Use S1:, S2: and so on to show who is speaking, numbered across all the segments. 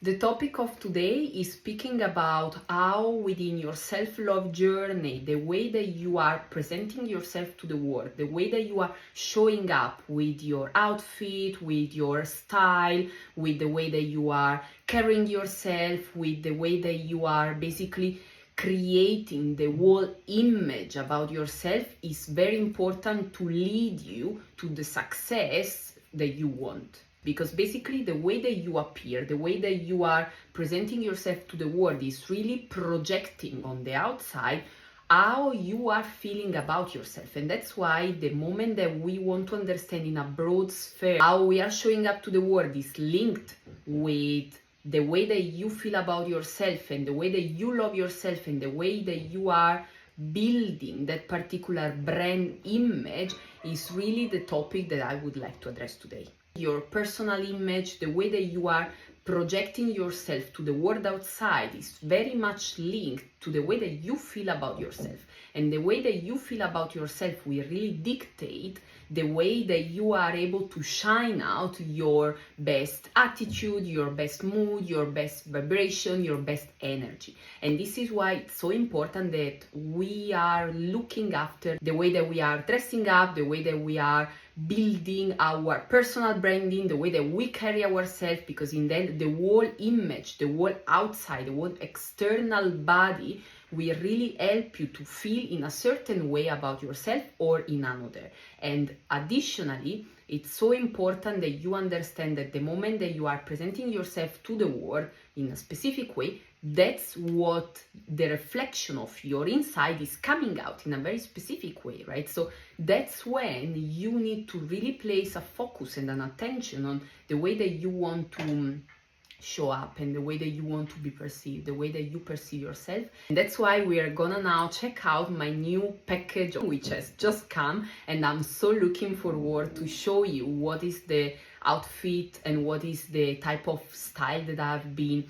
S1: The topic of today is speaking about how within your self-love journey, the way that you are presenting yourself to the world, the way that you are showing up with your outfit, with your style, with the way that you are carrying yourself, with the way that you are basically creating the whole image about yourself is very important to lead you to the success that you want. Because basically the way that you appear, the way that you are presenting yourself to the world is really projecting on the outside how you are feeling about yourself. And that's why the moment that we want to understand in a broad sphere how we are showing up to the world is linked with the way that you feel about yourself and the way that you love yourself and the way that you are building that particular brand image is really the topic that I would like to address today. Your personal image, the way that you are projecting yourself to the world outside is very much linked to the way that you feel about yourself. And the way that you feel about yourself will really dictate the way that you are able to shine out your best attitude, your best mood, your best vibration, your best energy. And this is why it's so important that we are looking after the way that we are dressing up, the way that we are building our personal branding, the way that we carry ourselves, because in the end, the whole image, the whole outside, the whole external body will really help you to feel in a certain way about yourself or in another. And additionally, it's so important that you understand that the moment that you are presenting yourself to the world in a specific way, that's what the reflection of your inside is coming out in a very specific way, right? So that's when you need to really place a focus and an attention on the way that you want to show up and the way that you want to be perceived, the way that you perceive yourself. And that's why we are gonna now check out my new package which has just come, and I'm so looking forward to show you what is the outfit and what is the type of style that I've been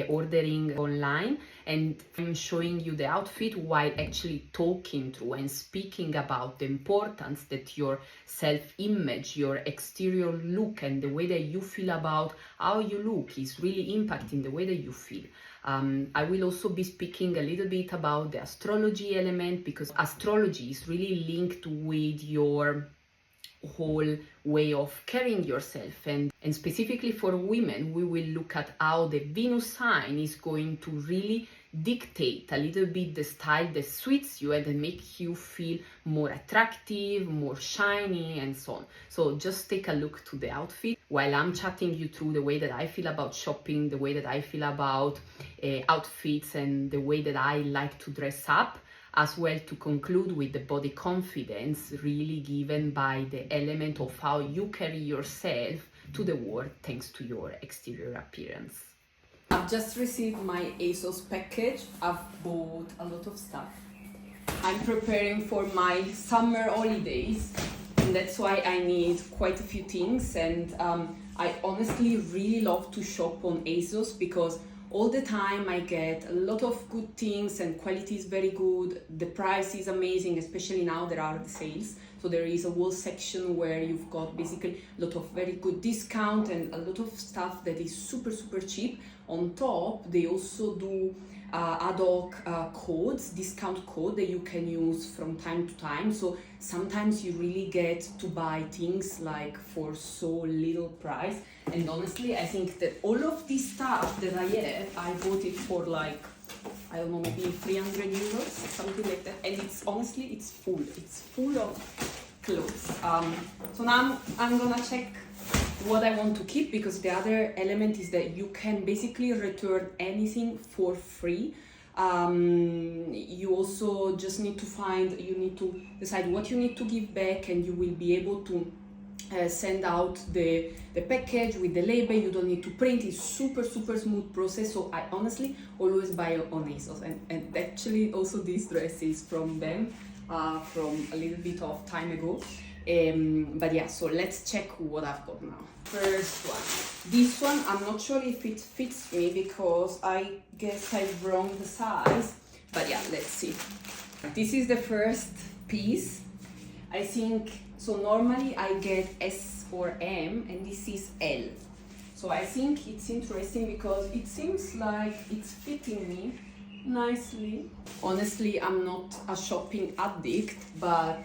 S1: ordering online, and I'm showing you the outfit while actually talking through and speaking about the importance that your self-image, your exterior look and the way that you feel about how you look is really impacting the way that you feel. I will also be speaking a little bit about the astrology element, because astrology is really linked with your whole way of carrying yourself, and specifically for women we will look at how the Venus sign is going to really dictate a little bit the style that suits you and that make you feel more attractive, more shiny and so on. So just take a look to the outfit while I'm chatting you through the way that I feel about shopping, the way that I feel about outfits and the way that I like to dress up, as well to conclude with the body confidence really given by the element of how you carry yourself to the world thanks to your exterior appearance. I've just received my ASOS package. I've bought a lot of stuff. I'm preparing for my summer holidays, and that's why I need quite a few things. And I honestly really love to shop on ASOS because all the time I get a lot of good things and quality is very good. The price is amazing, especially now there are the sales. So there is a whole section where you've got basically a lot of very good discount and a lot of stuff that is super cheap. On top, they also do ad hoc codes, discount code that you can use from time to time. So sometimes you really get to buy things like for so little price. And honestly, I think that all of this stuff that I have, I bought it for like, I don't know, maybe 300 euros, something like that. And it's honestly, it's full of clothes. So now I'm gonna check what I want to keep, because the other element is that you can basically return anything for free. You also just need to decide what you need to give back, and you will be able to send out the package with the label. You don't need to print. It's super smooth process. So I honestly always buy on ASOS, and actually also this dress is from them, from a little bit of time ago. But yeah, so let's check what I've got now. First one, this one, I'm not sure if it fits me because I guess I've wrong the size, but yeah, let's see. This is the first piece. I think, so normally I get S or M and this is L. So I think it's interesting because it seems like it's fitting me nicely. Honestly, I'm not a shopping addict, but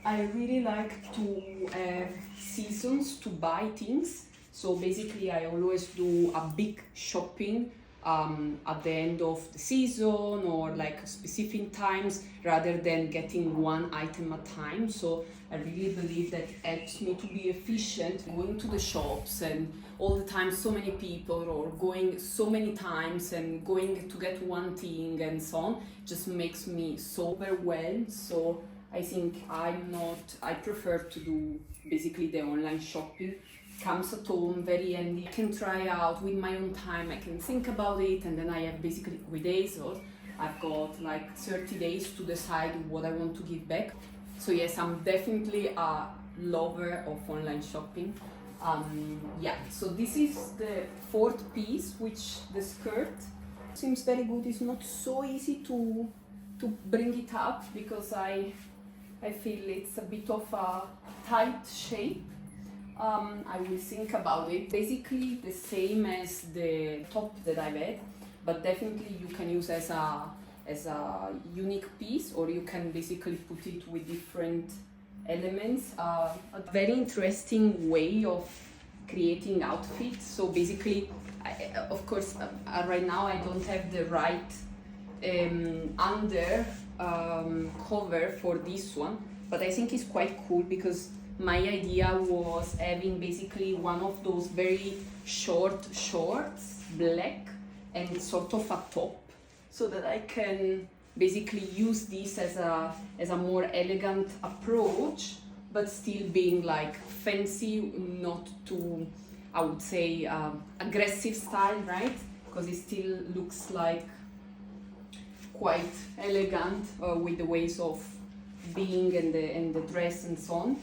S1: I really like to have seasons to buy things. So basically, I always do a big shopping at the end of the season or like specific times rather than getting one item at a time. So I really believe that helps me to be efficient. Going to the shops and all the time so many people, or going so many times and going to get one thing and so on, just makes me so overwhelmed. So I think I prefer to do basically the online shopping. Comes at home, very handy. I can try out with my own time, I can think about it, and then I have basically 3 days, or I've got like 30 days to decide what I want to give back. So yes, I'm definitely a lover of online shopping. Yeah, so this is the fourth piece, which the skirt seems very good. It's not so easy to bring it up because I feel it's a bit of a tight shape. I will think about it. Basically the same as the top that I've had, but definitely you can use as a unique piece, or you can basically put it with different elements. A very interesting way of creating outfits. So basically, of course, right now I don't have the right under cover for this one, but I think it's quite cool because my idea was having basically one of those very short shorts, black, and sort of a top, so that I can basically use this as a more elegant approach, but still being like fancy, not too, I would say, aggressive style, right? Because it still looks like quite elegant with the ways of being and the dress and so on.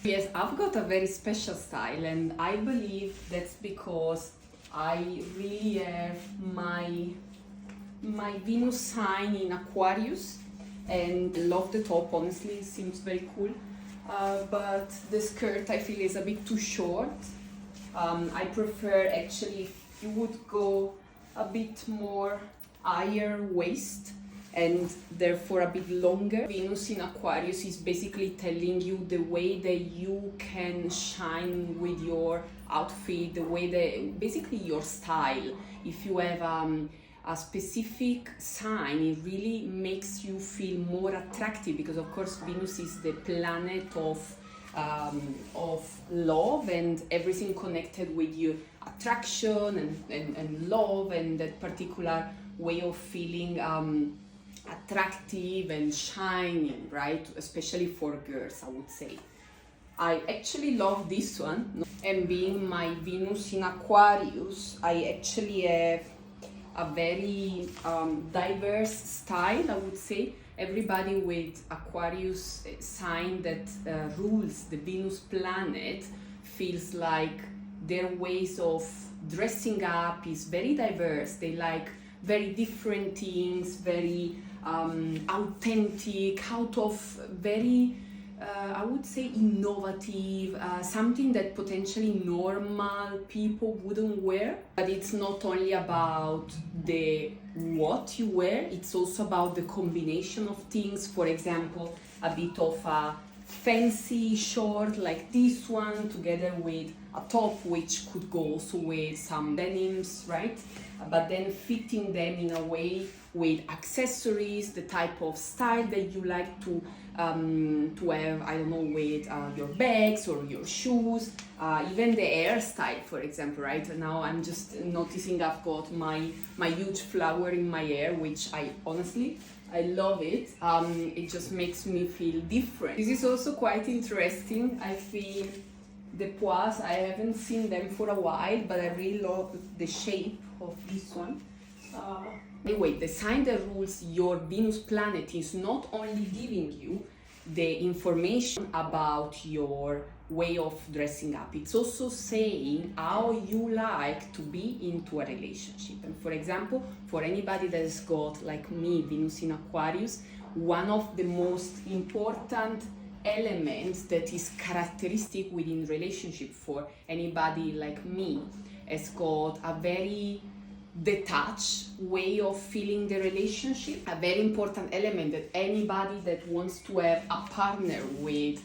S1: Yes, I've got a very special style, and I believe that's because I really have my Venus sign in Aquarius, and love the top. Honestly, it seems very cool, but the skirt I feel is a bit too short. I prefer, actually, if you would go a bit more higher waist and therefore a bit longer. Venus in Aquarius is basically telling you the way that you can shine with your outfit, the way that basically your style. If you have a specific sign, it really makes you feel more attractive, because of course Venus is the planet of love and everything connected with your attraction and love, and that particular way of feeling attractive and shining, right? Especially for girls, I would say. I actually love this one, and being my Venus in Aquarius, I actually have a very diverse style, I would say. Everybody with Aquarius sign that rules the Venus planet feels like their ways of dressing up is very diverse. They like very different things, very authentic, out of very, I would say, innovative, something that potentially normal people wouldn't wear. But it's not only about the what you wear, it's also about the combination of things. For example, a bit of a fancy short like this one together with a top, which could go also with some denims, right? But then fitting them in a way with accessories, the type of style that you like to have, I don't know, with your bags or your shoes, even the hairstyle, for example, right? Now I'm just noticing I've got my huge flower in my hair, which I honestly, I love it. It just makes me feel different. This is also quite interesting. I feel the pois, I haven't seen them for a while, but I really love the shape of this one. Anyway, the sign that rules your Venus planet is not only giving you the information about your way of dressing up, it's also saying how you like to be into a relationship. And for example, for anybody that has got, like me, Venus in Aquarius, one of the most important elements that is characteristic within relationship for anybody like me has got a very detached way of feeling the relationship. A very important element that anybody that wants to have a partner with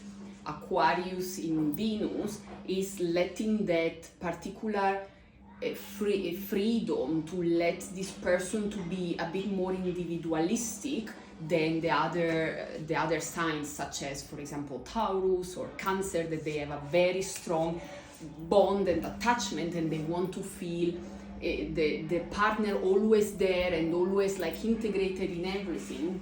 S1: Aquarius in Venus is letting that particular freedom to let this person to be a bit more individualistic than the other signs, such as, for example, Taurus or Cancer, that they have a very strong bond and attachment, and they want to feel the partner always there and always like integrated in everything.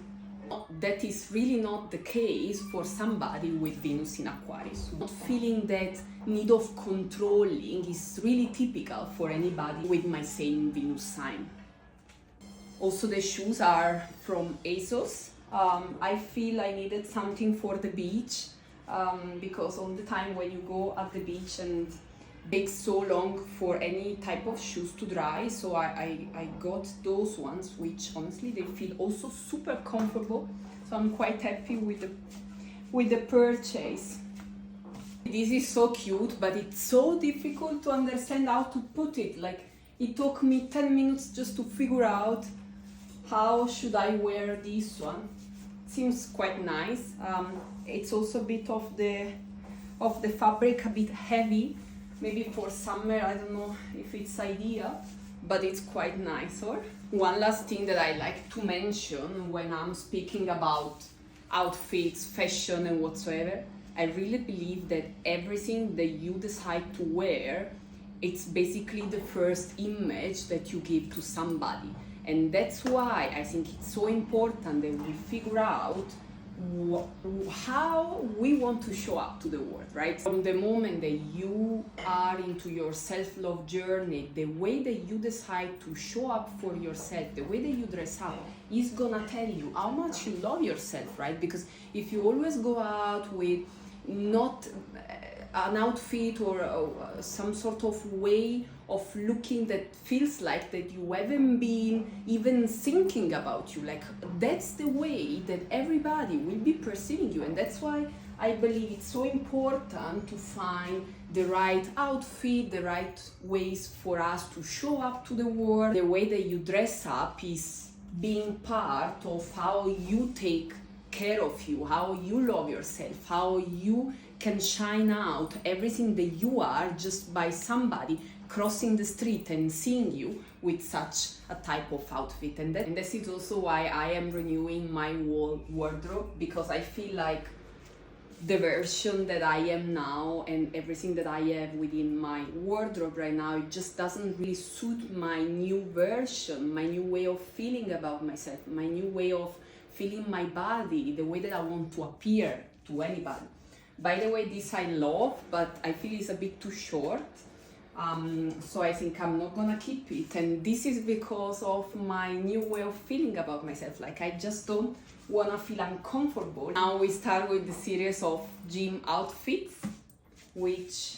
S1: That is really not the case for somebody with Venus in Aquarius. Not feeling that need of controlling is really typical for anybody with my same Venus sign. Also, the shoes are from ASOS. I feel I needed something for the beach because all the time when you go at the beach and takes so long for any type of shoes to dry, so I got those ones, which honestly they feel also super comfortable, so I'm quite happy with the purchase. This is so cute, but it's so difficult to understand how to put it. Like, it took me 10 minutes just to figure out how should I wear this one. Seems quite nice. It's also a bit of the fabric, a bit heavy. Maybe for summer, I don't know if it's ideal, but it's quite nice. Or one last thing that I like to mention when I'm speaking about outfits, fashion and whatsoever, I really believe that everything that you decide to wear, it's basically the first image that you give to somebody. And that's why I think it's so important that we figure out how we want to show up to the world, right? From the moment that you are into your self-love journey, the way that you decide to show up for yourself, the way that you dress up is gonna tell you how much you love yourself, right? Because if you always go out with not an outfit or some sort of way of looking that feels like that you haven't been even thinking about you, like that's the way that everybody will be perceiving you. And that's why I believe it's so important to find the right outfit, the right ways for us to show up to the world. The way that you dress up is being part of how you take care of you, how you love yourself, how you can shine out everything that you are just by somebody crossing the street and seeing you with such a type of outfit. And this is also why I am renewing my whole wardrobe, because I feel like the version that I am now and everything that I have within my wardrobe right now, it just doesn't really suit my new version, my new way of feeling about myself, my new way of feeling my body, the way that I want to appear to anybody. By the way, this I love, but I feel it's a bit too short. So I think I'm not gonna keep it. And this is because of my new way of feeling about myself. Like, I just don't wanna feel uncomfortable. Now we start with the series of gym outfits, which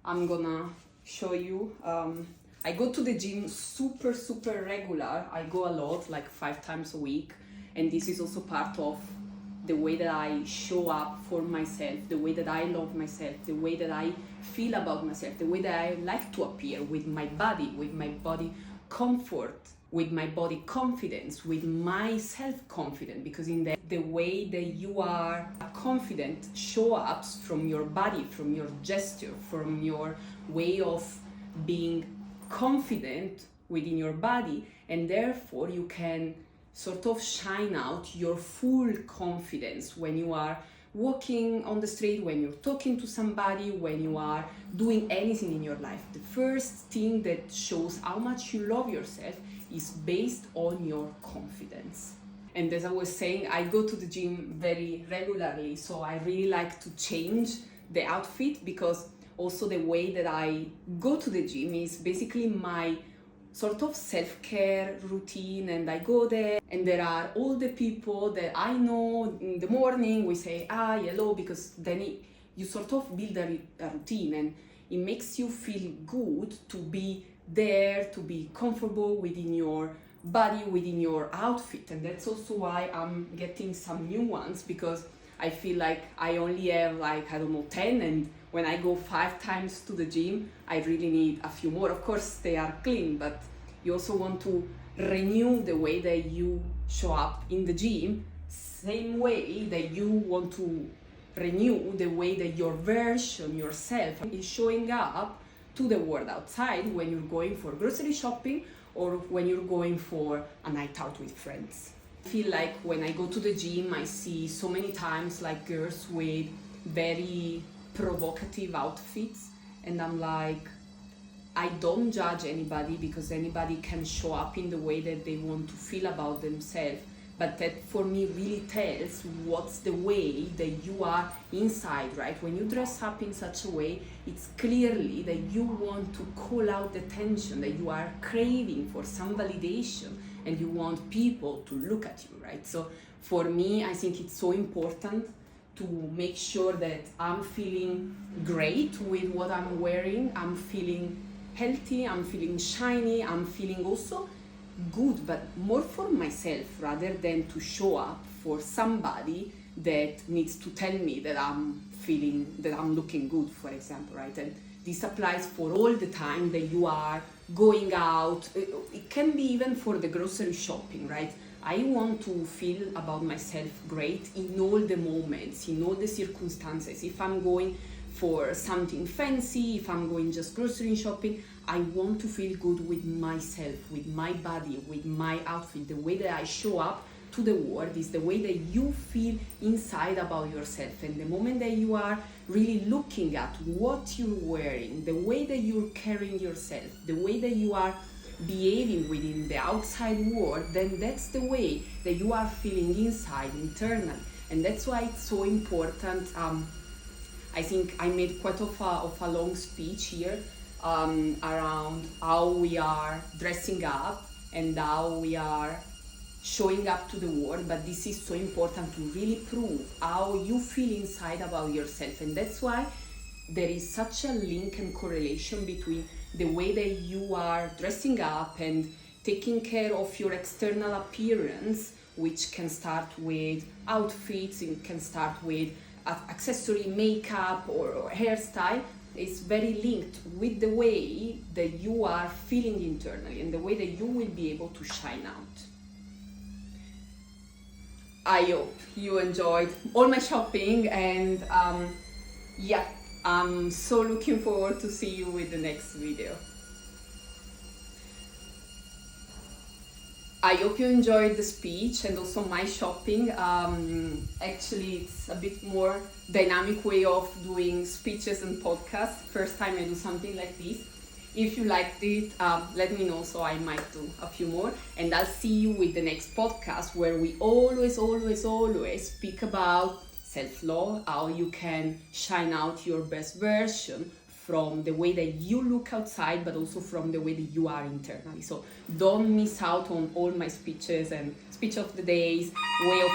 S1: I'm gonna show you. I go to the gym super regular. I go a lot, like 5 times a week. And this is also part of the way that I show up for myself, the way that I love myself, the way that I feel about myself, the way that I like to appear with my body comfort, with my body confidence, with my self-confidence. Because in the way that you are confident show up from your body, from your gesture, from your way of being confident within your body, and therefore you can sort of shine out your full confidence when you are walking on the street, when you're talking to somebody, when you are doing anything in your life. The first thing that shows how much you love yourself is based on your confidence. And as I was saying, I go to the gym very regularly, so I really like to change the outfit, because also the way that I go to the gym is basically my sort of self-care routine. And I go there and there are all the people that I know. In the morning we say hi, hello, because then you sort of build a routine, and it makes you feel good to be there, to be comfortable within your body, within your outfit. And that's also why I'm getting some new ones, because I feel like I only have like, I don't know, 10, and when I go 5 times to the gym, I really need a few more. Of course, they are clean, but you also want to renew the way that you show up in the gym, same way that you want to renew the way that your version, yourself, is showing up to the world outside when you're going for grocery shopping or when you're going for a night out with friends. I feel like when I go to the gym, I see so many times like girls with very provocative outfits, and I'm like, I don't judge anybody because anybody can show up in the way that they want to feel about themselves. But that for me really tells what's the way that you are inside, right? When you dress up in such a way, it's clearly that you want to call out the tension, that you are craving for some validation and you want people to look at you, right? So for me, I think it's so important to make sure that I'm feeling great with what I'm wearing, I'm feeling healthy, I'm feeling shiny, I'm feeling also good, but more for myself rather than to show up for somebody that needs to tell me that I'm feeling, that I'm looking good, for example, right? And this applies for all the time that you are going out. It can be even for the grocery shopping, right? I want to feel about myself great in all the moments, in all the circumstances. If I'm going for something fancy, if I'm going just grocery shopping, I want to feel good with myself, with my body, with my outfit. The way that I show up to the world is the way that you feel inside about yourself. And the moment that you are really looking at what you're wearing, the way that you're carrying yourself, the way that you are behaving within the outside world, then that's the way that you are feeling inside, internal. And that's why it's so important. I think I made quite of a long speech here around how we are dressing up and how we are showing up to the world, but this is so important to really prove how you feel inside about yourself. And that's why there is such a link and correlation between the way that you are dressing up and taking care of your external appearance, which can start with outfits, it can start with accessory, makeup or hairstyle, is very linked with the way that you are feeling internally and the way that you will be able to shine out. I hope you enjoyed all my shopping, and yeah, I'm so looking forward to see you with the next video. I hope you enjoyed the speech and also my shopping. Actually, it's a bit more dynamic way of doing speeches and podcasts. First time I do something like this. If you liked it, let me know so I might do a few more. And I'll see you with the next podcast where we always speak about self-love, how you can shine out your best version from the way that you look outside, but also from the way that you are internally. So don't miss out on all my speeches and speech of the days, way of...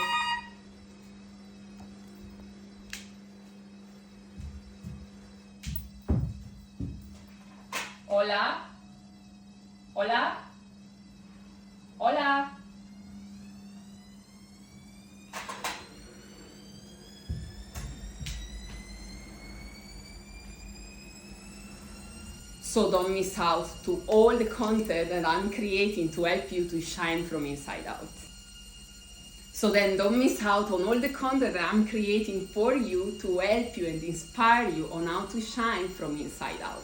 S1: Hola? Hola? Hola? So don't miss out to all the content that I'm creating to help you to shine from inside out. So then don't miss out on all the content that I'm creating for you to help you and inspire you on how to shine from inside out.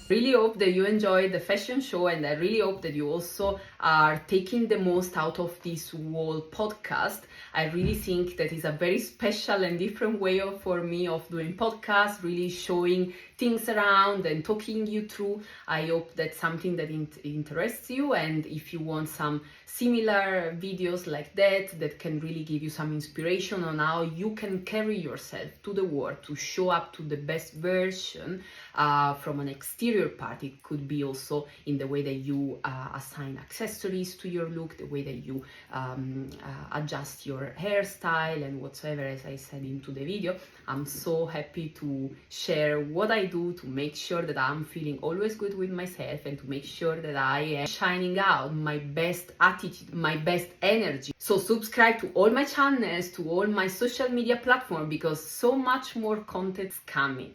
S1: Really hope that you enjoyed the fashion show, and I really hope that you also are taking the most out of this whole podcast. I really think that is a very special and different way for me of doing podcasts, really showing things around and talking you through. I hope that's something that interests you, and if you want some similar videos like that can really give you some inspiration on how you can carry yourself to the world to show up to the best version from an exterior part. It could be also in the way that you assign accessories to your look, the way that you adjust your hairstyle and whatsoever, as I said into the video. I'm so happy to share what I do to make sure that I'm feeling always good with myself and to make sure that I am shining out my best attitude, my best energy. So subscribe to all my channels, to all my social media platforms, because so much more content's coming.